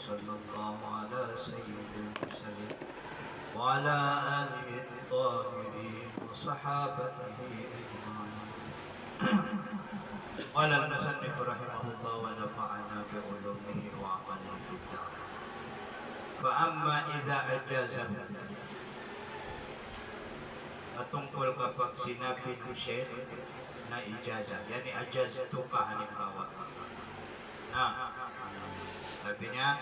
وصلى الله على سيد المرسلين وعلى آله الطاهرين وصحابته أجمعين. قال المصنف رحمه الله ونفعنا بعلومه وعمله بالدار. فأما إذا أجازه, patungkol kapag sinabi ni Sheikh na ijaza, yani ajaztuka halimbawa. Sabi niya,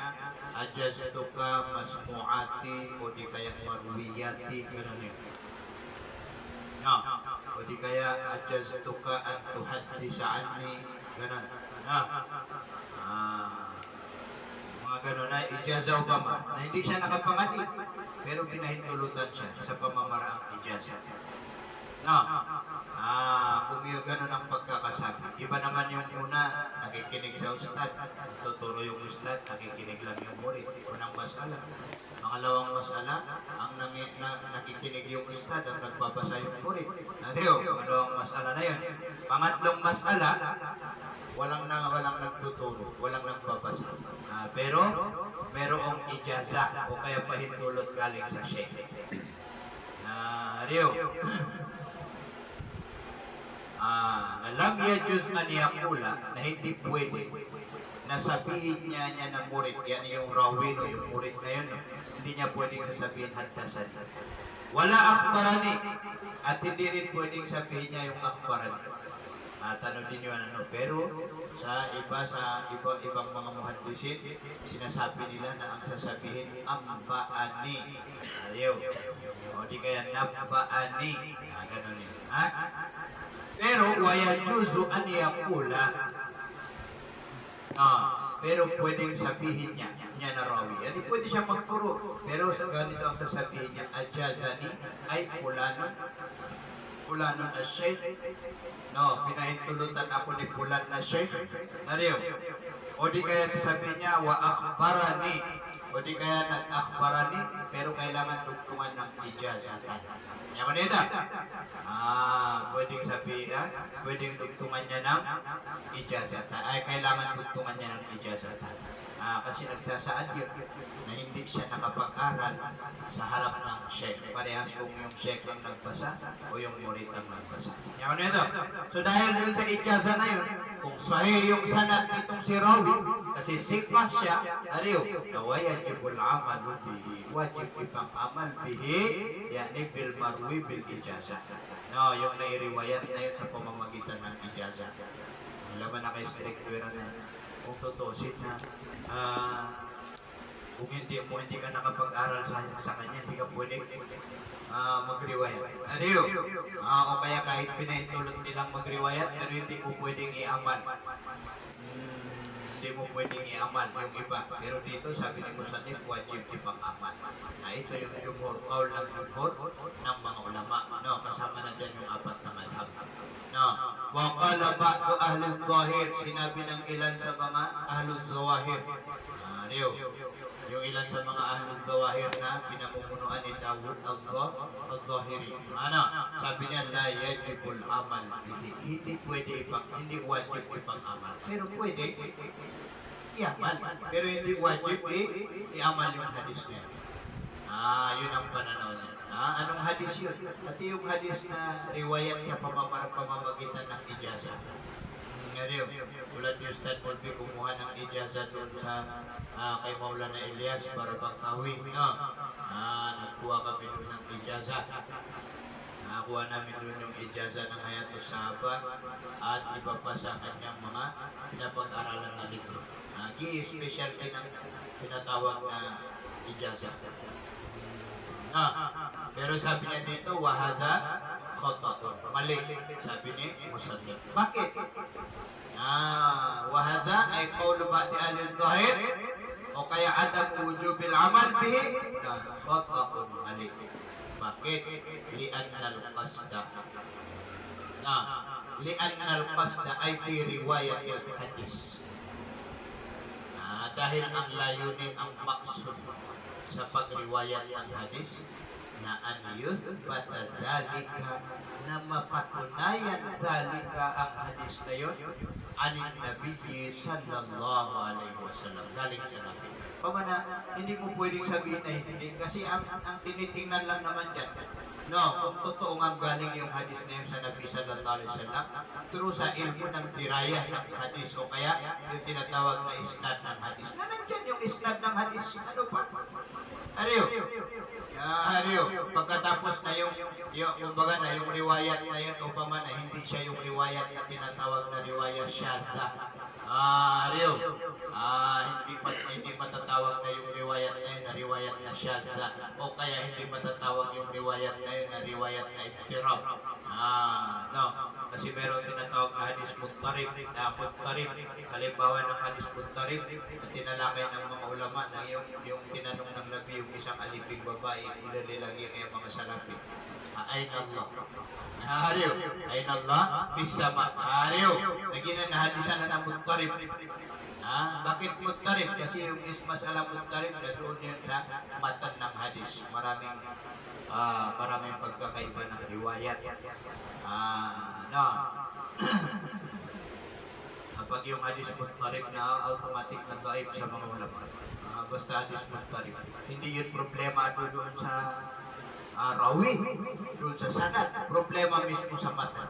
ajaztuka masmu'ati o di kaya marwiyati, gano'n yun. O di kaya ajaztuka an tuhaddisa anni, gano'n. Mga gano'n na ijaza Obama na hindi siya nakapangani pero pinahintulutan siya sa pamamaraang ijaza. Kung yung gano'n ang pagkakasabi, iba naman yung una, nakikinig sa ustad, tuturo yung ustad, nakikinig lang yung murid. Unang masala. Pangalawang masala, ang nakikinig yung ustad, ang nagbabasa yung murid. Pangalawang masala na yun. Pangatlong masala, walang nagtuturo, walang nagbabasa. Pero merong ijaza o kaya pahintulot galing sa sheikh. Lam yajuz an yaqula, na hindi pwede na sabihin niya ng murid, yan yung rawin o yung murid na yun, hindi niya pwedeng sasabihin haddasan. Wala akbarani, at hindi rin pwedeng sabihin niya yung akbarani. Tanong din yun pero sa ibang mga muhaddisin, sinasabi nila na ang sasabihin amba'ani. O di kaya naba'ani. Ganun yun. Pero wayajuzu an yaqula, pero pwedeng sabihin niya na rawi. Yani pwede siya magturo, pero sa ganito ang sasabihin niya, ajazani ay fulanon as-sheikh. Pinahintulutan ako ni fulan na sheikh. O di kaya sasabihin niya, wa akhbarani. O di kaya nag-akhbarani, pero kailangan tugtungan ng ijazatan. Yan ko nito. Pwedeng sabihin, pwedeng tugtungan niya ng ijazatan. Ay, kailangan tugtungan niya ng ijazatan. Kasi nagsasaad yun na hindi siya nakapag-aral sa harap ng sheikh. Parehas kung yung sheikh ang nagbasa o yung murid ang nagbasa. Yan ko nito. So dahil dun sa ijaza na yun, kung sahih yung sanad nitong si Rawi, kasi sikmah siya, wajibul amalu bihi, wajib ipang amal bihi, yani bil marwi bil ijazah. Yung nairiwayat na yun sa pamamagitan ng ijazah. Laban na kay strict na kung tutusin na kung hindi ka nakapag-aral sa kanya, hindi ka pwede magriwayat. O kaya kahit pinahintulot nilang magriwayat, pero hindi mo pwedeng iamal. Hindi mo pwedeng iamal yung iba. Pero dito, sabi ni Musannif, wajib ipang-amal. Ito yung jumhur, kaul ng jumhur ng mga ulama. Kasama na dyan yung apat na madhab. Wa qala ba'du ahli zahir, sinabi ng ilan sa mga ahli zawahir. Yung ilan sa mga ahli zawahir na pinamumunuan ni Dawud al-Zahiri. Sabi niya, la yajibul amal. Hindi pwede hindi wajib ipang-amal. Pero pwede iamal. Pero hindi wajib iamal yung hadis niya. Yun ang pananaw niya. Anong hadis yun? Pati yung hadis na riwayat sa pamamagitan ng ijazah. Ulat yung Ustad Mulvi kumuha ng ijazah doon sa kay Maulana Ilyas para Bangkawi. Nagkuha kami doon ng ijazah. Nakakuha namin doon yung ijazah ng Hayatus Sahaba at iba pa sa kanyang mga pinapag-aralan na libro. Special din ang pinatawag na ijazah. Pero sabi niya dito, wahada khata'un. Mali, sabi ni Musannif. Bakit? Wahada ay qawlu ba'di ahli zahir o kaya adam wujubil amal bihi, khata'un. Mali. Bakit? Li'anna al-qasda. Li'anna al-qasda ay fi riwayat al-hadis. Dahil ang layunin, ang maksud sa pagriwayat ng hadis na an yuthbata dhalika, na mapatunayan dhalika ang hadis na yun anin Nabi sallallahu alaihi wasallam. Galing sa Nabi. Pamana, hindi mo pwedeng sabihin na hindi. Kasi ang tinitingnan lang naman dyan, no, kung totoo nga galing yung hadis na yun sa Nabi sallallahu alaihi wasallam, true sa ilmu ng diraya ng hadis, o kaya yung tinatawag na isnad ng hadis. Na nandyan yung isnad ng hadis, ano pa? Ariyo. Ariyo. Pagkatapos na yung kumbaga na yung riwayat na yun, o paman na hindi siya yung riwayat na tinatawag na riwayat syadda. Ariyo. Hindi matatawag na yung riwayat na yun na riwayat na syadda, o kaya hindi matatawag yung riwayat na yun na riwayat na ittirab. No. Kasi meron tinatawag na hadis muttarib. Halimbawa ng hadis muttarib, tinalakay ng mga ulama na yung tinanong ng Nabi yung isang aliping babae, ilalilagi kaya mga salapi. Ayn Allah. Ariyo. Ayn Allah bisama. Ariyo. Naging na hadisan na ng muttarib. Bakit muttarib? Kasi yung ismas alam muttarib na doon yun sa matan ng hadis. Maraming pagkakaiba ng riwayat. No. Kapag yung hadis muttarib na automatic na daib sa mga ulama. Basta hadis muttarib. Hindi yun problema doon sa rawi, doon sa sanad. Problema mismo sa matan.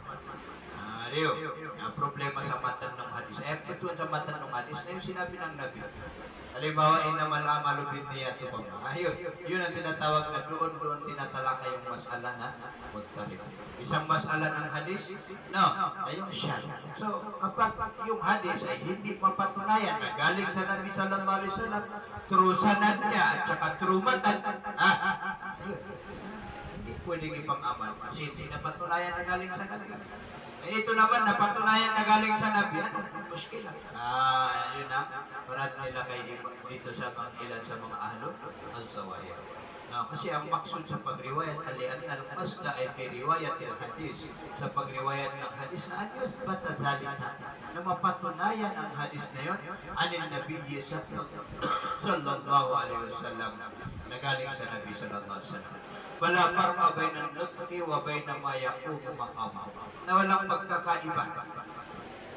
Ariyo, problema sa matan ng hadis. Doon sa matan ng hadis na yung sinabi ng Nabi. Halimbawa, inamal amalu binniyati pa ba? Yun ang tinatawag na doon tinatalaka yung masala na muttarib. Isang masala ng hadis, no, ay yung syad. So, kapag yung hadis ay hindi mapatunayan na galing sa Nabi sallallahu alaihi wasallam, true sanad niya at saka true matan, hindi pwedeng ipang-amal kasi hindi napatunayan na galing sa Nabi. Ito naman, napatunayan na galing sa Nabi. Muskila. Yun na. Parad nila kay dito sa ilan sa mga ahlo al-sawaya. Kasi ang maksud sa pagriwayat, alian al-qasda ay kay riwayat il-hadis. Sa pagriwayat ng hadis na anyos, batadalika na mapatunayan ang hadis na yun anin Nabi sallallahu alaihi wasallam na galing sa Nabi sallallahu alaihi wasallam. Wala parma bainang nutqi wa baina ma yaqumu maqamahu. Na walang pagkakaiba.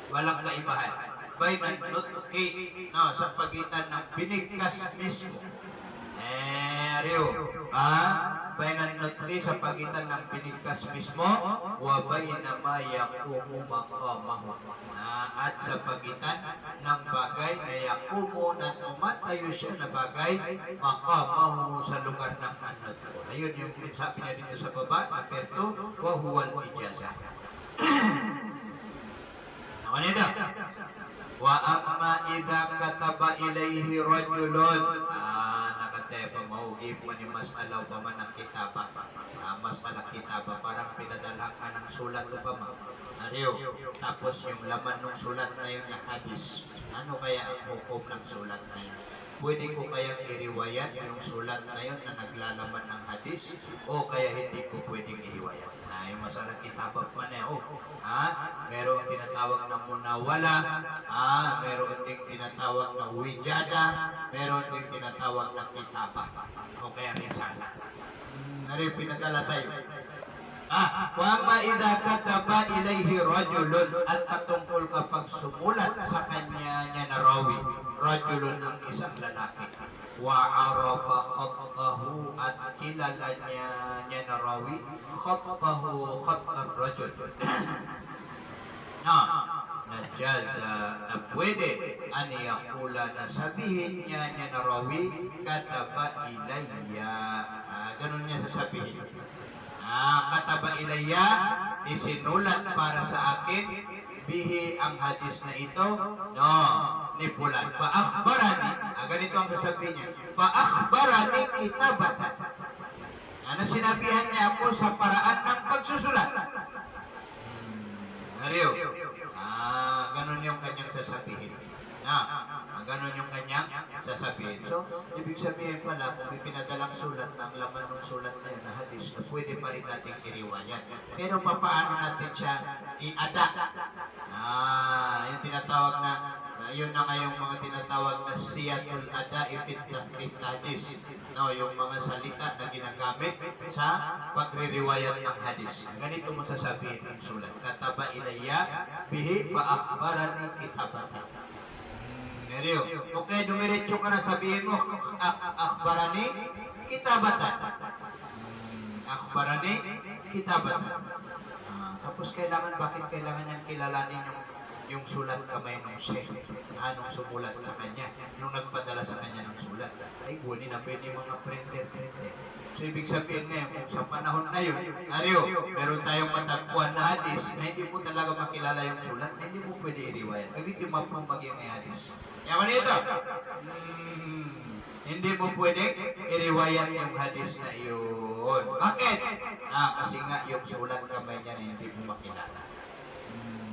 Walang kaibahan. Bainang nutqi, sa pagitan ng binigkas mismo. Ariyo. Bainang nutqi sa pagitan ng binigkas mismo wa baina ma yaqumu maqamahu. At sa pagitan ng bagay na yakumo na tumatayo siya na bagay makamahu sa lugar ng anad ko. Ayun yung sabi niya dito sa baba, aperto, wa huwal ijazah. Naman ito. Wa amma idha kataba ilayhi rajulun. Nakataya pa mahugip man yung masalaw pa man ang kitaba. Masala kitaba, parang pinadalhan ka ng sulat o pa man. Ariyo. Tapos yung laman ng sulat na yun na hadis. Ano kaya ang hukom ng sulat na yun? Pwede ko kayang iriwayat yung sulat na yun na naglalaman ng hadis, o kaya hindi ko pwedeng iriwayat? Yung masalang kitabak man meron tinatawag na munawala, meron ding tinatawag na wijada, meron ding tinatawag na kitaba, o kaya risala. Ano pinadala sa'yo? Wa ma idha kataba ilayhi rajulun, at patungkol kapag sumulat sa kanya na rawi, rajulun ang isang lalaki, wa arafa khattahu, at kilala niya na rawi khattahu khattar rajul. Najaza na pwede an yakula na sabihin niya na rawi kataba ilayya. Ganun niya sasabihin. Kataba ilayya, isinulat para sa akin, bihi ang hadis na ito, ni Fulan. Fa-akhbarani, ganito ang sasabihin niya, fa-akhbarani kitabatan. Sinabihan niya ako sa paraan ng pagsusulat. Ariyo. Ganun yung kanyang sasabihin. Ganon yung kanyang sasabihin. So, ibig sabihin pala, kung ipinadalang sulat ng laman ng sulat na yun na hadis, na pwede pa rin natin iriwayan. Pero paano natin siya i-ada? Yung tinatawag na, yun na nga yung mga tinatawag na siyatul ada'i fit hadis. Yung mga salita na ginagamit sa pagririwayat ng hadis. Ganito mo sasabihin ng sulat. Kataba ilayya, bihi pa akhbarani kitabatan. Neryo. Okay, dumiretso ka na, sabihin mo, akhbarani, kitabatan. Akhbarani, kitabatan. Tapos bakit kailangan niyang kilalanin yung sulat kamay ng Sheikh? Anong sumulat sa kanya? Nung nagpadala sa kanya ng sulat. Ay, kunin na pwede mga printer. So, ibig sabihin ngayon, kung sa panahon na yun, meron tayong matagpuan na hadis na hindi mo talaga makilala yung sulat, na hindi mo pwede i-riwayat. Hindi mo mapumag yung hadis. Yaman ito! Hindi mo pwede i-riwayat yung hadis na yun. Bakit? Kasi nga yung sulat kamay niya na hindi mo makilala.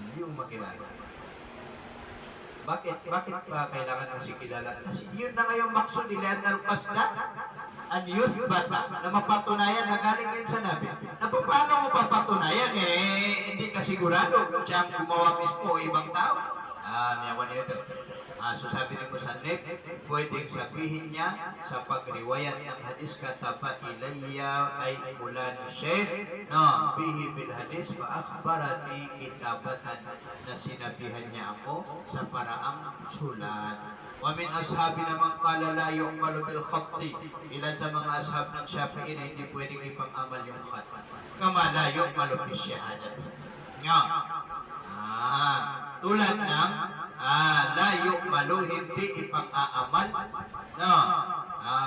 Hindi mo makilala. Bakit pa kailangan kasi kilala? Kasi yun na ngayong maksud nila ng pasda ang news bata na mapatunayan na galing yun sa Nabi. Na paano mo papatunayan? Hindi ka sigurado kung siyang gumawa mismo o ibang tao. Miyawan nito. So sabi ni Musannif, pwedeng sabihin niya sa pagriwayat ng hadis katabat ilayya ay mula ni Sheikh bihi bil hadis fa akhbarani kitabatan na sinabihan niya ako sa paraang sulat. Wa min ashabi naman qala la yu'malu bil khatti. Ilan sa mga ashab ng Shafi'i na hindi pwedeng ipang-amal yung khat. Kama la yu'malu bis syahadat. Tulad ng la yu'malu, hindi ipang-aamal.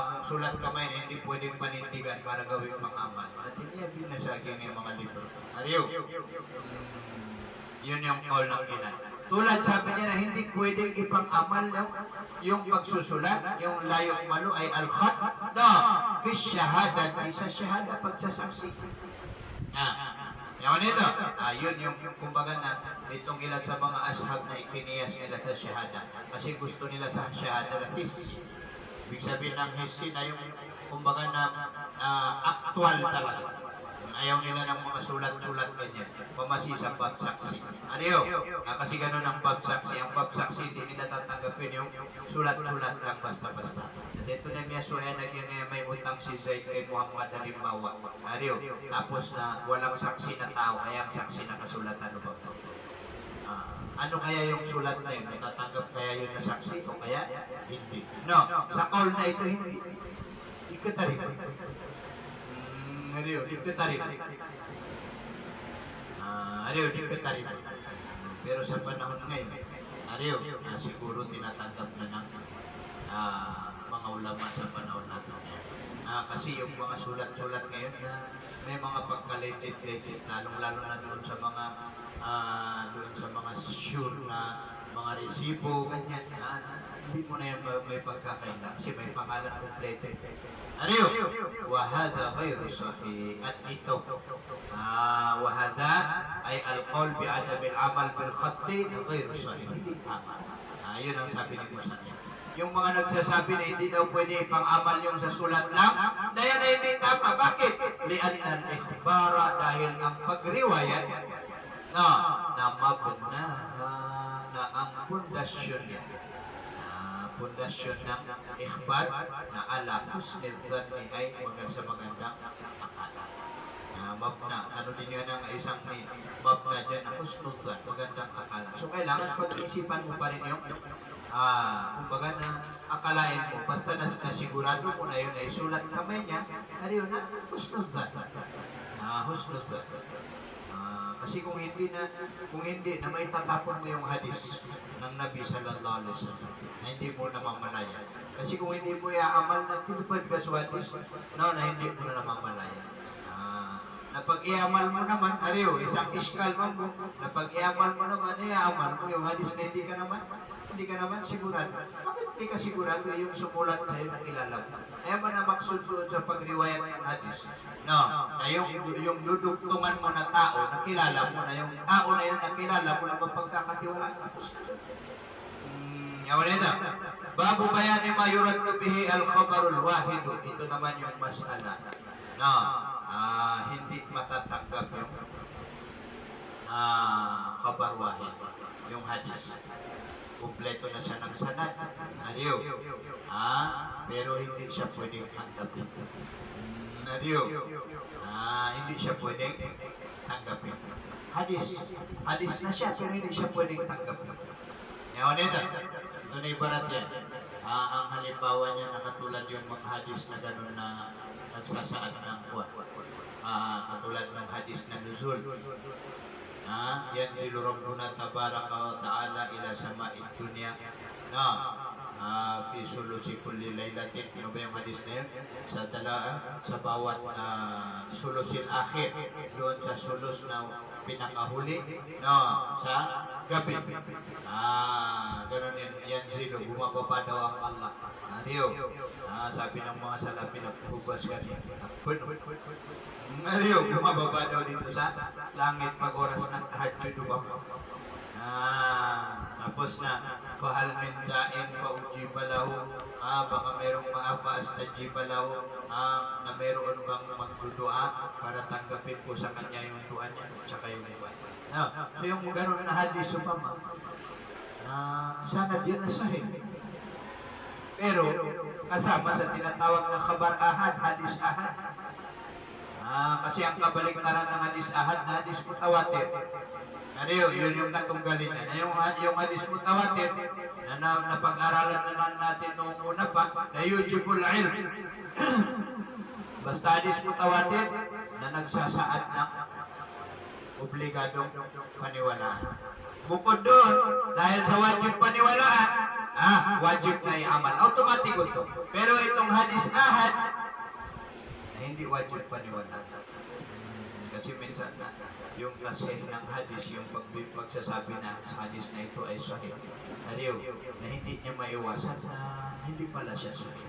Kung sulat kamay na hindi pwedeng panindigan para gawing pang-amal. At hindi binasagin yung mga libro. Ariyo. Yun yung call ng ilan. Tulad sabi niya na hindi pwedeng ipang-amal yung pagsusulat, yung la yu'malu ay al-khat. Fi syahadat, isa syahada pagsasaksi. Yaman ito. Yun yung kumbaga na itong ilan sa mga ashab na ikiniyas nila sa syahada. Kasi gusto nila sa syahada na hissi. Ibig sabihin ng hissi na yung kumbaga na actual talaga. Ayaw nila ng mga sulat-sulat ganyan. Pamasi sa bab saksi. Kasi ganun ang bab saksi. Ang bab saksi hindi nila tatanggapin yung sulat-sulat lang basta-basta. At ito na niya suya nagyan may utang si Zaid kay Muhammad halimbawa. Tapos na walang saksi na tao, kaya ang saksi na kasulatan. Ano kaya yung sulat na yun? Natatanggap kaya yun na saksi o kaya hindi? No, sa call na ito hindi. Ikatarin. Ikatarin. Ikatarin. Pero sa panahon ngayon, siguro tinatanggap na ng mga ulama sa panahon natin. Kasi yung mga sulat-sulat ngayon na may mga pagka-legit, lalong-lalo na doon sa mga sure na mga resibo, ganyan. Hindi mo na yan may pagkakailan kasi may pangalan kompleto. Wahada ghayru sahih. At ito, wahada ay al-qawl bi'adamil amal bil khatti ghayru sahih. Hindi tama. Yun ang sabi ni Musannif. Yung mga nagsasabi na hindi daw pwede ipang-amal yung sa sulat lang, dahil na hindi tama. Bakit? Li'anna al-ikhbara, dahil ang pagriwayat na mabna na ang pundasyon niya. Pundasyon ng ikhbar na ala husnil dhanni ay sa magandang akala. Mabna, ano din yun ang isang mabna dyan na husnul dhan, magandang akala. So kailangan pag-isipan mo pa rin yung kumbaga na akalain mo, basta nasigurado mo na yun ay sulat kamay niya, ariyo na husnul dhan. Husnul dhan. Kasi kung hindi na may tatapon mo yung hadis ng Nabi sallallahu alaihi wasallam na hindi mo namamalaya. Kasi kung hindi mo i-amal na tinupad ka sa hadis, na hindi mo na namamalaya. Na pag i-amal mo naman, isang iskal mo, na pag i-amal mo naman, i-amal mo yung hadis na hindi ka naman sigurado. Bakit hindi ka sigurado yung sumulat sa'yo na kilala mo? Kaya ba na maksud doon sa pagriwayat ng hadis? Na yung dudugtungan mo na tao, nakilala mo na yung tao na yun, nakilala mo na mapagkakatiwalaan. Yaman ito. Babu bayani ma yurad bihi al-khabarul wahid. Ito naman yung mas'ala. Hindi matatanggap yung khabar wahid, yung hadis. Kumpleto na siya ng sanad. Pero hindi siya pwedeng tanggapin. Hindi siya pwedeng tanggapin. Hadis na siya, pero hindi siya pwedeng tanggapin. Yawan ito. Tunay barat yan. Ang halimbawa niya na katulad yung mga hadis na gano'n na nagsasaad ng kuwan. Katulad ng hadis na nuzul. Yanzilu Rabbuna tabaraka wa ta'ala ila sama'id dunya. Fi sulusi kulli laylatin. Ano ba yung hadis na yun? Sa bawat sulusil akhir. Doon sa sulus na pinakahuli. Sa gabi. Ganun yan silo. Bumababa daw ang Allah. Adiyo. Sabi ng mga salapi na hubas kanina. Adiyo. Bumababa daw dito sa langit pag oras ng tahajjud. Tapos na fahal min da'in faujiba lahu, baka merong maapastajiba lahu, na meron bang magdudua para tanggapin ko sa kanya yung dua niya at saka yung iba. So yung gano'n na hadis upama, sanad yun na sahih. Pero kasama sa tinatawag na khabar ahad, hadis ahad. Kasi ang kabaliktaran ng hadis ahad na hadis mutawatir. Yun yung katunggalin niya. Yung hadis mutawatir na napag-aralan na lang natin noong una pa, na yujibul ilm. Basta hadis mutawatir na nagsasaad ng obligadong paniwalaan. Bukod doon, dahil sa wajib paniwalaan, wajib na i-amal. Automatic ito. Pero itong hadis ahad, hindi wajib paniwalaan. Kasi minsan na yung kasih ng hadis, yung pagsasabi na sa hadis na ito ay sahih. Aliw, na hindi niya maiwasan na hindi pala siya sahih.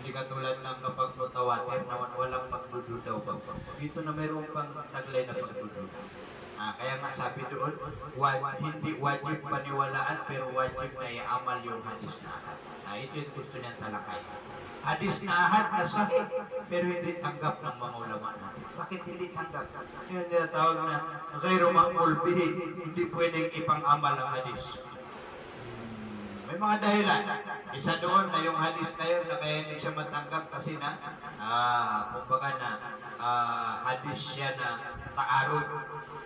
Hindi katulad ng kapag mutawatir na walang pagdududaw pa. Dito na mayroong pang taglay na pagdududaw. Kaya nga sabi doon, hindi wajib paniwalaan pero wajib na i-amal yung hadis na ahad. Ito yung gusto niyang talakay. Hadis na ahad na sahih pero hindi tanggap ng mga ulama na. Bakit hindi tanggap? Yung tinatawag na ghayru maqbul bihi, hindi pwedeng ipang-amal ang hadis. May mga dahilan. Isa doon na yung hadis na yun na kaya hindi siya matanggap kasi na kumbaga na hadis siya na taarud.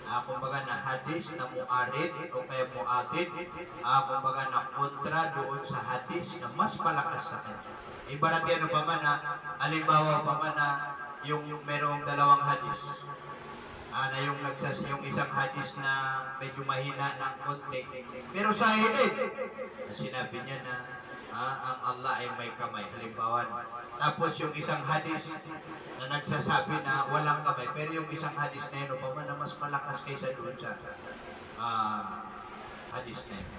Kumbaga na hadis na muarid o kaya muadid. Kumbaga na kontra doon sa hadis na mas malakas sa kanya. Ibarat yan pa man na, halimbawa pa man na yung merong dalawang hadis. Na yung isang hadis na medyo mahina ng konti. Pero sa hindi, sinabi niya na ang Allah ay may kamay. Halimbawa, tapos yung isang hadis na nagsasabi na walang kamay. Pero yung isang hadis na yun pa man na mas malakas kaysa doon sa hadis na yun.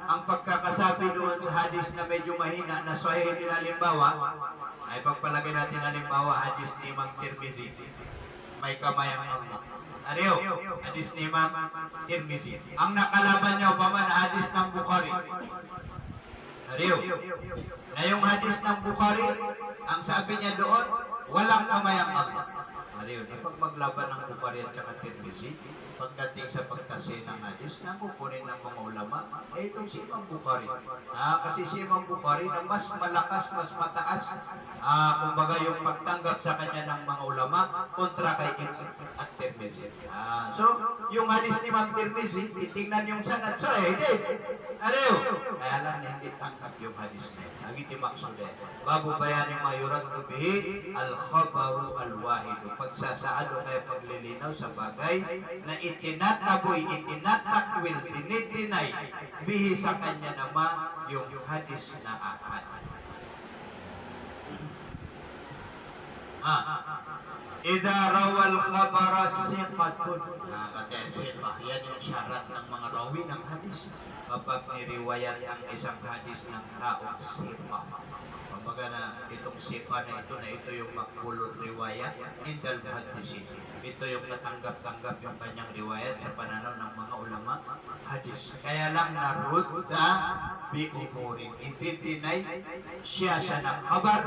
Ang pagkakasabi doon sa hadis na medyo mahina na sahih din halimbawa, ay pagpalagay natin halimbawa hadis ni Imam Tirmizi, may kamay ang Allah. Hadis ni Imam Tirmizi. Ang nakalaban niya pa man hadis ng Bukhari. Na yung hadis ng Bukhari, ang sabi niya doon, walang kamay ang Allah. Pag maglaban ng Bukhari at saka Tirmizi, pagdating sa pagkasi ng hadis na kukunin ng mga ulama, itong si Imam Bukhari. Kasi si Imam Bukhari na mas malakas, mas mataas, kumbaga yung pagtanggap sa kanya ng mga ulama kontra kay Imam at Tirmizi. So, yung hadis ni Imam Tirmizi, titingnan yung sanad. So, hindi. Kaya lang hindi tangkap yung hadis na yun. Nagiti maksude. Babu bayaning mayurat bihi al-khabaru al-wahid. Pagsasaad o kaya paglilinaw sa bagay na itinataboy, itinatakwil, tinitinay bihi sa kanya naman yung hadis na ahad. Idza rawal khabara siqatun. Kaya siqah, yan yung syarat ng mga rawi ng hadis. Kapag niriwayat ang isang hadis ng taong siqah. Kumbaga na itong siqah na ito yung makbulur riwayat indal muhaddisin. Ito yung natanggap-tanggap yung kanyang riwayat sa pananaw ng mga ulama hadis. Kaya lang narudda bi umurin. Ititinay siya ng kabar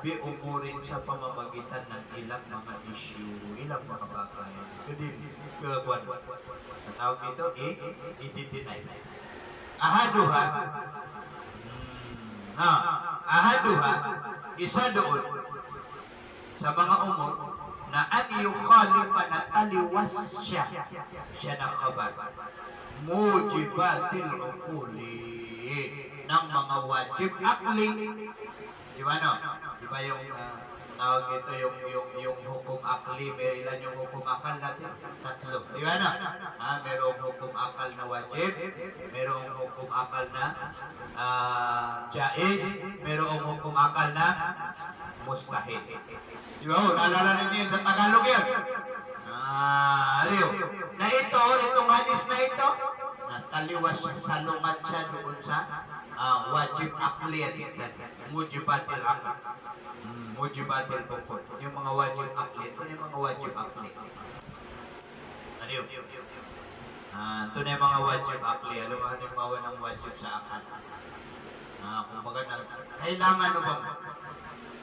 bi umurin sa pamamagitan ng ilang mga issue, ilang mga bagay. Hindi, kagwan. Tawag ito, ititinay. Ahaduha, ahaduha, isa doon sa mga umur na an yukhalifa na taliwas siya na kabar. Mujibatil ukuli ng mga wajib akli. Di ba no? Di ba yung tawag dito yung hukum akli, may ilan yung hukum akal natin? Tatlo. Di ba no? Merong hukum akal na wajib, merong hukum akal na jaiz, merong hukum akal na mustahil. Di ba? Naalala ninyo yun sa Tagalog yun? Ariyo. Na itong hadis na ito, nataliwas siya, salungat siya doon sa wajib akli at mujibatil akli. Mujibatil bukod. Yung mga wajib akli. Ito yung mga wajib akli. Ariyo. Ito na yung mga wajib akli. Alam mo, halimbawa ng wajib sa akal. Kumbaga na, kailangan mo ba?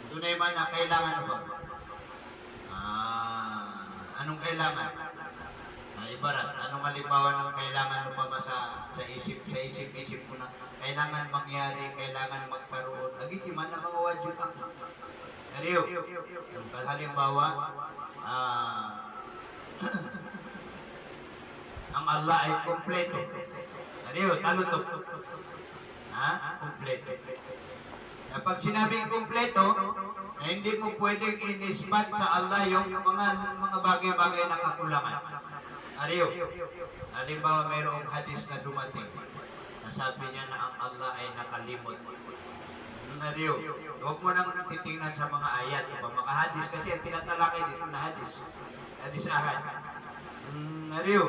Ito na yung mga kailangan mo ba? Anong kailangan? Ibarat, anong halimbawa ng kailangan mo pa sa isip mo na kailangan mangyari, kailangan magkaroon. Nagigiman na mga wajib akli. Ariyo, halimbawa, ang Allah ay kompleto. Ariyo, talutok. Kompleto. Kapag sinabing kompleto, na hindi mo pwedeng inisbat sa Allah yung mga bagay-bagay na kakulangan. Ariyo, halimbawa mayroong hadis na dumating. Nasabi niya na ang Allah ay nakalimot. Ariyo, huwag mo nang titingnan sa mga ayat o mga hadis kasi ang tinatalakay dito na hadis. Hadis ahad. Ariyo,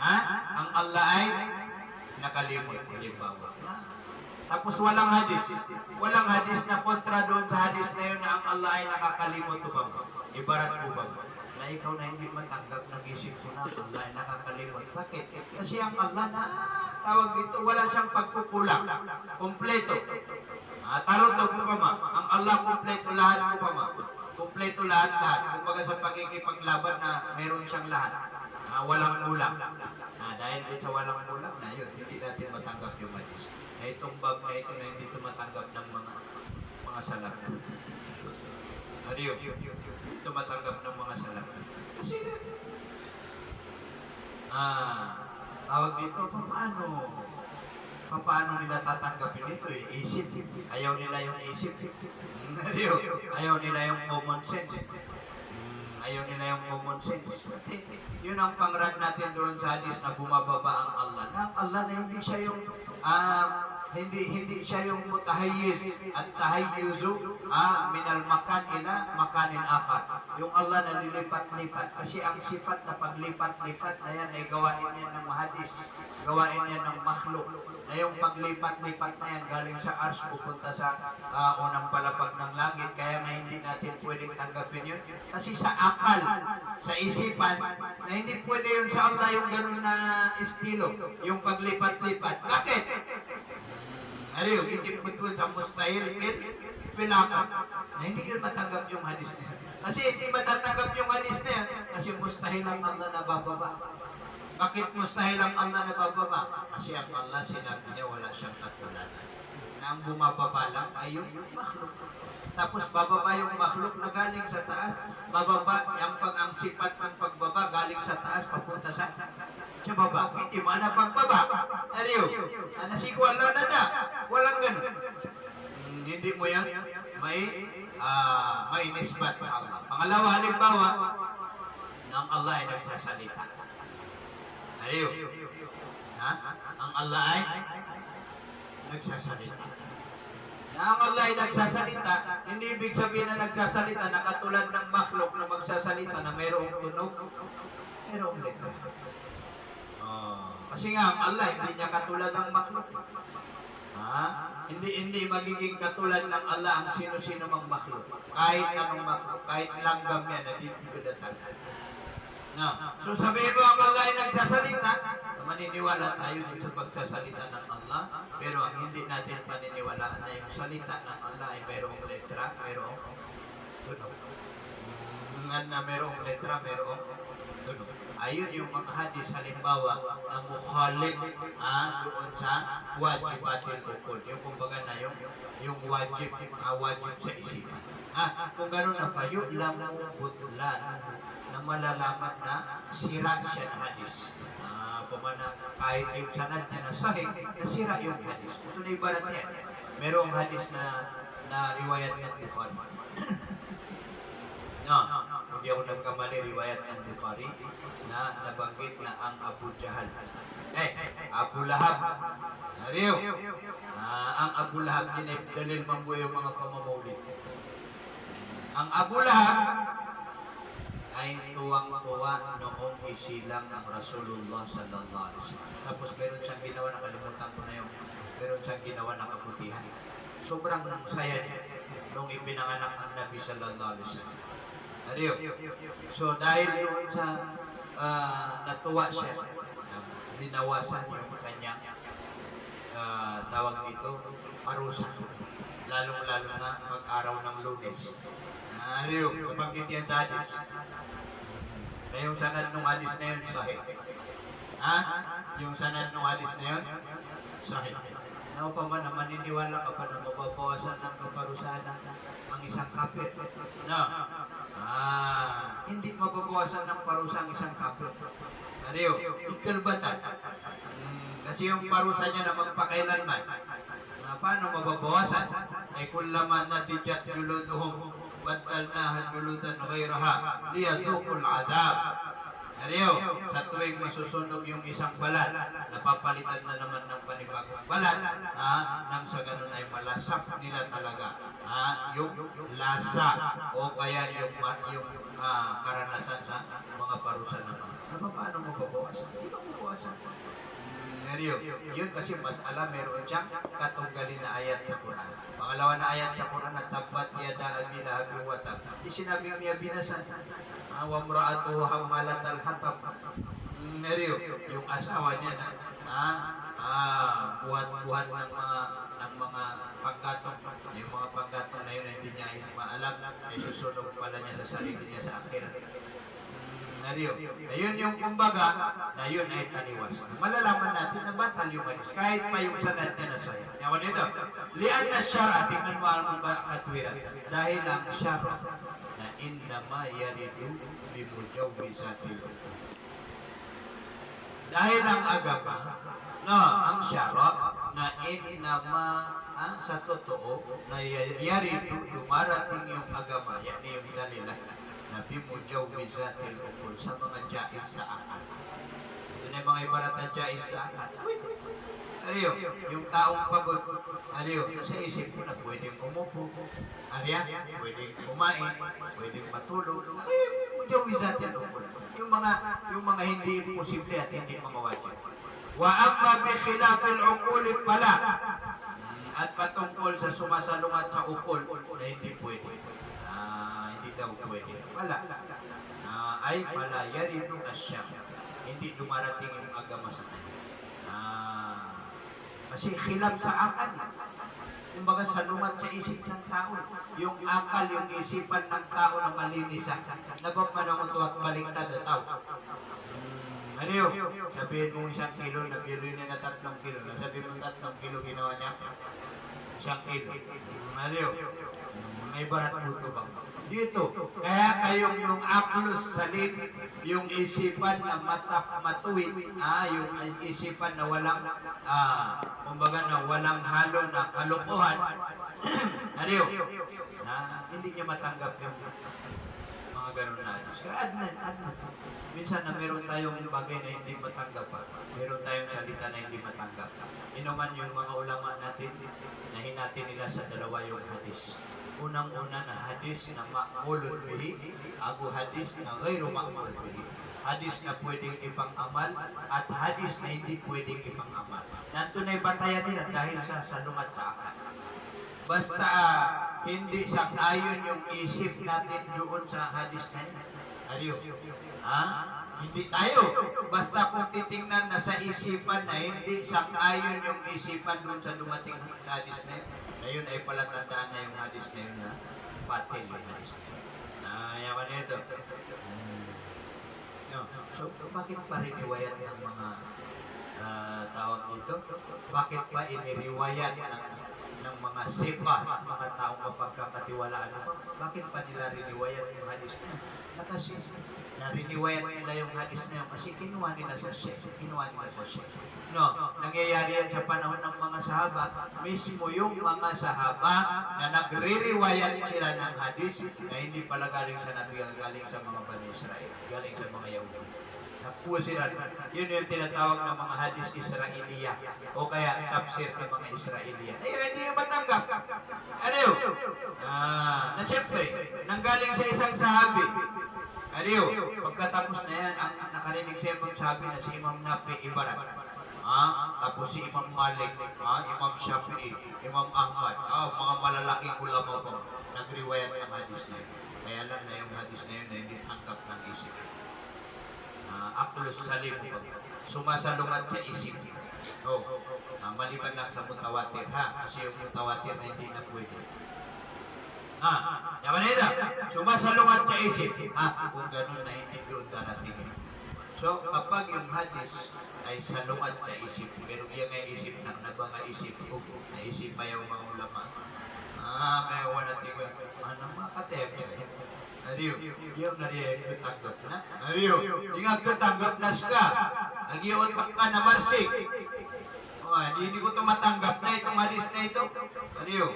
ang Allah ay nakalimot. Halimbawa. Tapos walang hadis. Walang hadis na kontra doon sa hadis na yun na ang Allah ay nakakalimot ba? Ibarat ko ba? Na ikaw na hindi matanggap, nag-isip ko na Allah ay nakakalimot. Bakit? Kasi ang Allah na tawag dito, wala siyang pagkukulang. Kompleto. Taruto ko pa ma. Ang Allah kompleto lahat ko pa ma. Kompleto lahat. Kumbaga sa pagkikipaglaban na meron siyang lahat. Walang kulang. Dahil din sa walang kulang na yun, hindi natin matanggap yung hadis. Na itong bab na ito na hindi tumatanggap ng mga salaf. Adiyo, tumatanggap ng mga salaf. Kasi tawag dito, paano nila tatanggapin ito isip. Ayaw nila yung isip. Adiyo, ayaw nila yung common sense. Ayaw nila yung common sense. Yun ang pangrad natin doon sa hadis na bumababa ang Allah. Na ang Allah na hindi siya yung hindi siya yung mutahayyiz at tahayyuzu minal makan ila makanin akar. Yung Allah na lilipat-lipat. Kasi ang sifat na paglipat-lipat na yan ay gawain yan ng hadis. Gawain yan ng makhluk. Na yung paglipat-lipat na yan galing sa arsh pupunta sa unang palapag ng langit. Kaya nga hindi natin pwedeng tanggapin yun. Kasi sa akal, sa isipan, na hindi pwede yun sa Allah yung ganun na estilo. Yung paglipat-lipat. Bakit? Ariyo, kitip-kitwin sa mustahil filakan. Na hindi yun matanggap yung hadis na yan. Kasi hindi matatanggap yung hadis na yan. Kasi mustahil ang Allah na bababa. Bakit mustahil ang Allah na bababa? Kasi ang Allah sinabi niya wala siyang katulad. Na ang bumababa lang ay yung makhluk. Tapos bababa yung makhluk na galing sa taas. Bababa, ang sifat ng pagbaba galing sa taas papunta sa baba. Hindi mana pagbaba. Ariyo, nasikwala na na. Walang ganun. Hindi mo yan may nisbat sa Allah. Pangalawa, halimbawa, ng Allah ay nagsasalita. Ariyo, ang Allah ay nagsasalita. Na ang Allah ay nagsasalita, hindi ibig sabihin na nagsasalita na katulad ng makhluk na magsasalita na mayroong tunog, mayroong letra. Kasi nga, ang Allah hindi niya katulad ng makhluk. Hindi magiging katulad ng Allah ang sino-sino mang makhluk. Kahit anong makhluk, kahit langgam yan, nagtitipidatan. So sabihin mo ang Allah ay nagsasalita, maniniwala tayo sa pagsasalita ng Allah, pero ang hindi natin paniniwalaan na yung salita ng Allah ay mayroong letra, mayroong tunog. Mayroong letra, mayroong tunog. Ayun yung mga hadis halimbawa na mukhalif doon sa wajibatil ukul. Yung kumbaga na yung yung wajib sa isipan. Kung gano'n na pa, yun lang butlan na malalaman na sira siya na hadis. Pumana, kahit yung sanad niya na sahih, nasira yung hadis. Ito na ibarat yan. Merong hadis na riwayat ng Bukhari. No, hindi ako nagkamali, riwayat ng Bukhari na nabanggit na ang Abu Jahal. Abu Lahab. Ariyo. Ang Abu Lahab, dalil mambo yung mga pamamaulit. Ang Abu Lahab ay tuwang-tuwa noong isilang ng Rasulullah sallallahu alaihi wasallam. Tapos meron siyang ginawa, nakalimutan ko na yung, meron siyang ginawa na kabutihan. Sobrang saya niya nung ipinanganak ang Nabi sallallahu alaihi wasallam. Ariyo. So dahil doon sa natuwa siya, binawasan yung kanyang tawag dito, parusa. Lalong-lalo na mag-araw ng Lunes. Ariyo, nabanggit yan sa hadis. Na yung sanad ng hadis na yun, sahih. Yung sanad ng hadis na yun, sahih. Ano pa man, maniniwala ka pa na mababawasan ng kaparusahan ang isang kapit? No. Hindi mababawasan ng parusa ang isang kapit. Ariyo, ikalbatan. Kasi yung parusa niya na magpakailanman, paano mababawasan? Ay kullaman natijat juluduhum batalnahan juludan ghairaha liyadukul adab. Ariyo, sa tuwing masusunog yung isang balat, napapalitan na naman ng panibagong balat, nang sa ganun ay malasak nila talaga yung lasa o kaya yung karanasan sa mga parusa naman. Paano mababawasan? Hindi mababawasan. Yun kasi mas alam, meron siyang katunggalin na ayat sa Quran. Pangalawa na ayat sa Quran na tabat yada abi lahabin wa tab. Di niya binasan. Wa mra'atuhu hamalat al-hatab. Yung asawa niya na buhat-buhat ng mga panggatong. Yung mga panggatong na yun hindi niya maalam. Ay susunog pala niya sa sarili niya sa akhirat. Ayun yung kumbaga na yun ay taliwas. Malalaman natin na batal yung hadis kahit pa yung sanad na nasaya. Yawan nito, lian na syara, tingnan mo ang katwiran. Dahil ang syara na innama yaridu bimujawwizatil. Dahil ang agama, ang syara na innama sa totoo na yaridu, dumarating yung agama, yan yung dalilan na bimujawwizatil ukul, sa mga jais sa akal. Ito na yung mga ibarat na jais sa akal. Ariyo, yung taong pagod, ariyo, nasa isip ko na pwedeng umupo, ariya, pwedeng kumain, pwedeng matulog, mujawwizatil ukul. Yung mga hindi imposible at hindi mga wajib. Wa amma bi khilafil ukul pala, at patungkol sa sumasalungat sa ukul na hindi pwede. Daw pwede. Wala. Ay pala yaridu asyam. Hindi dumarating yung agama sa kanya. Kasi khilaf sa akal. Kumbaga salungat sa isip ng tao. Yung akal, yung isipan ng tao na malinis. Napapanahon ito at baliktad na tao. Ano yun? Sabihin mo 1 kilo, nag-kilo niya na 3 kilo. Sabihin mo 3 kilo, ginawa niya 1 kilo. Ano yun? May barat buto bang? Dito, kaya kayong yung aklos salim, yung isipan na matuwid, yung isipan na walang, kumbaga na walang halo na kalukuhan, ariyo, hindi niya matanggap yung mga ganun na. Kaya add na. Minsan na meron tayong bagay na hindi matanggap pa, meron tayong salita na hindi matanggap. Inuman yung mga ulama natin, na hinati nila sa dalawa yung hadis. Unang-una na hadis na ma'mulun bihi, ago hadis na ghayru ma'mul bihi. Hadis na pwedeng ipang-amal at hadis na hindi pwedeng ipang-amal. Nantunay batayan nila dahil sa salungat sa akal. Basta hindi sang-ayon yung isip natin doon sa hadis na yun. Ariyo. Hindi tayo. Basta kung titingnan na sa isipan na hindi sang-ayon yung isipan doon sa dumating sa hadis na yun. Ngayon ay palatandaan na yung hadis na yun na patil yung hadis na yun. Yaman nito. So, bakit pa riniwayat ng mga tawag dito? Bakit pa iniriwayat ng ng mga sipa, mga taong mapagkakatiwalaan. Bakit pa nila riniwayat yung hadis na yun? Na kasi nariniwayat nila yung hadis na yun kasi kinuha nila sa Sheikh. Kinuha nila sa Sheikh. No, nangyayari yan sa panahon ng mga sahaba. Mismo yung mga sahaba na nagre-riwayat sila ng hadis na hindi pala galing sa Nabi, galing sa mga Bani Israel, galing sa mga Yahudi. Nakuha sila. Yun yung tinatawag ng mga hadis Israeliya o kaya tafsir ng mga Israeliya. Ay, hindi yung matanggap. Ano yun? Na siyempre, nanggaling sa isang sahabi. Ano yun? Pagkatapos na yan, ang nakarinig sa Imam sabi na si Imam Nafi Ibarat. Tapos si Imam Malik, Imam Shafi'i, Imam Ahmad, mga malalaking ulama po, nagriwayat ng hadis na yun. Kaya lang na yung hadis na yun na hindi tanggap ng isip. Aklus salim po. Sumasalungat sa isip. Maliban lang sa mutawatir, kasi yung mutawatir na hindi na pwede. Yaman ito, sumasalungat sa isip. Kung ganun na hindi doon darating. So, kapag yung hadis ay salungat sa isip, pero yung isip na mga isip ko, naisip pa yung mga ulama. Kaya wala tiga, mga katep sa'yo. Ariyo, yung nariyan tanggap na. Ariyo, yung tanggap na ka. Nag-iot ka na marsik. Hindi ko ito matanggap na itong hadis na ito. Ariyo,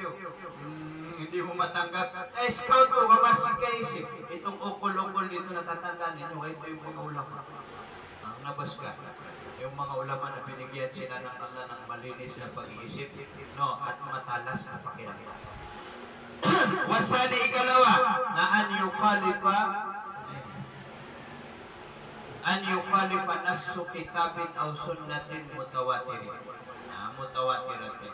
hindi mo matanggap. Scout ko, kamarsik ka isip. Itong ukol-ukol dito natatandaan ninyo, ito yung mga ulama. Ang nabas ka. Yung mga ulama na binigyan sila ng Allah ng malinis na pag-iisip, at matalas na pakiramdam. Wasani ikalawa na an yukhalifa nassu kitabin aw sunnatin mutawatirin. Mutawatiratin.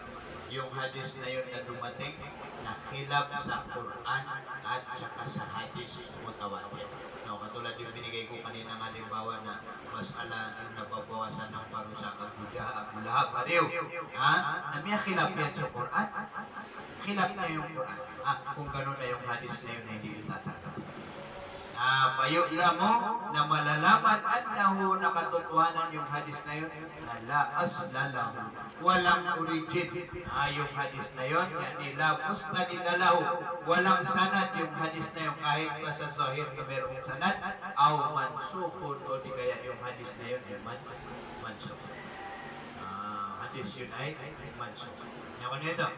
Yung hadis na yun na dumating na khilaf sa Quran at saka sa hadis mutawatir. Katulad yung binigay ko kanina ng halimbawa na masala yung nababawasan ng parusa ng Buddha at Mulahab. Ariyo, na may khilaf yan sa Quran. Khilaf na yung Quran. Kung gano'n na yung hadis na yun na hindi itatanggap. Payula mo na malalaman annahu nakatotohanan yung hadis na yun na la aslalahu. Walang origin. Yung hadis na yun, yani la mustanidalaho. Walang sanad yung hadis na yun kahit pa sa zahir na merong sanad. Aw mansukun o di kaya yung hadis na yun ay mansukun. Hadis yun ay mansukun. Yaman ito.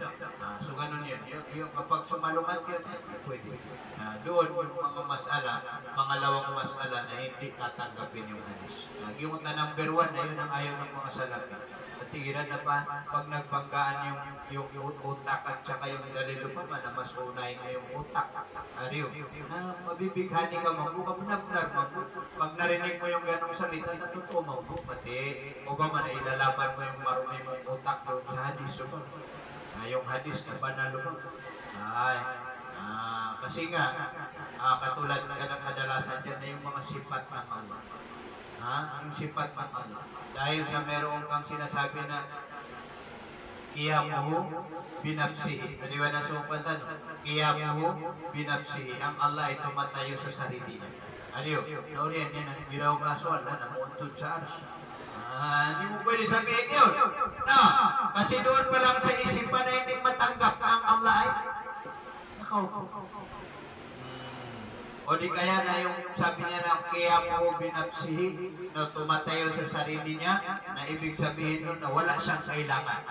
So ganun yun. Yung kapag sumalungat yun, pwede. Doon yung mga masala, pangalawang masala na hindi tatanggapin yung hadis. Yung number 1 na yun ang ayaw ng mga salapi. At tigiran na pa, pag nagbanggaan yung utak at saka yung dalilo pa man, na mas unahin na yung utak. Ariyo, mabibighani ka mo, kabunabnar mo. Pag narinig mo yung ganong salita, natutuwa mo. Pati, o ba man, ilalaban mo yung marumi mong utak doon sa hadis. Yung hadis na banalo mo. Kasi nga, katulad ng kadalasan dyan na yung mga sifat ng Allah. Yung sifat ng Allah. Dahil sa meron kang sinasabi na Qiyamuhu binafsihi. Naliwan na sumpantan. Qiyamuhu binafsihi. Ang Allah ay tumatayo sa sarili niya. Aliyo, nauriyan yan ang giraw kaso Allah na muuntod sa arsh. Hindi mo pwede sabihin yun. Kasi doon pa lang sa isipan na hindi matanggap ang Allah ay nakaupo. O di kaya na yung sabi niya na Qiyamuhu binafsihi, na tumatayo sa sarili niya, na ibig sabihin nun na wala siyang kailangan.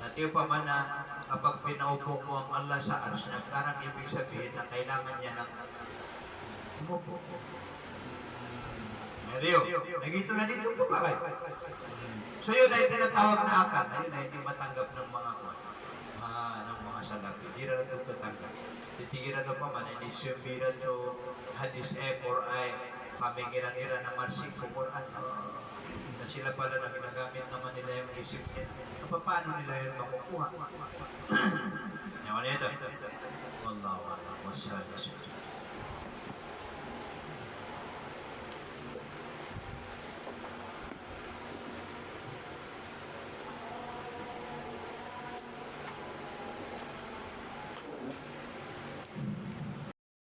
Natiyo pa man na kapag pinaupo mo ang Allah sa arsh, nagkarang ibig sabihin na kailangan niya ng umupo. Nariyo, nagito na dito po ba kayo? So yun ay tinatawag na akal, ayun ay hindi matanggap ng mga salapi. Hindi na ito tatanggap. Titigiran na pa man, hindi siyembiran so hadis or ay pamigiran-iran na marsik ko Quran. Na sila pala na ginagamit naman nila yung isip niya. Paano nila yun makukuha? Yaman ito. Wallahu a'lam. Wassalam.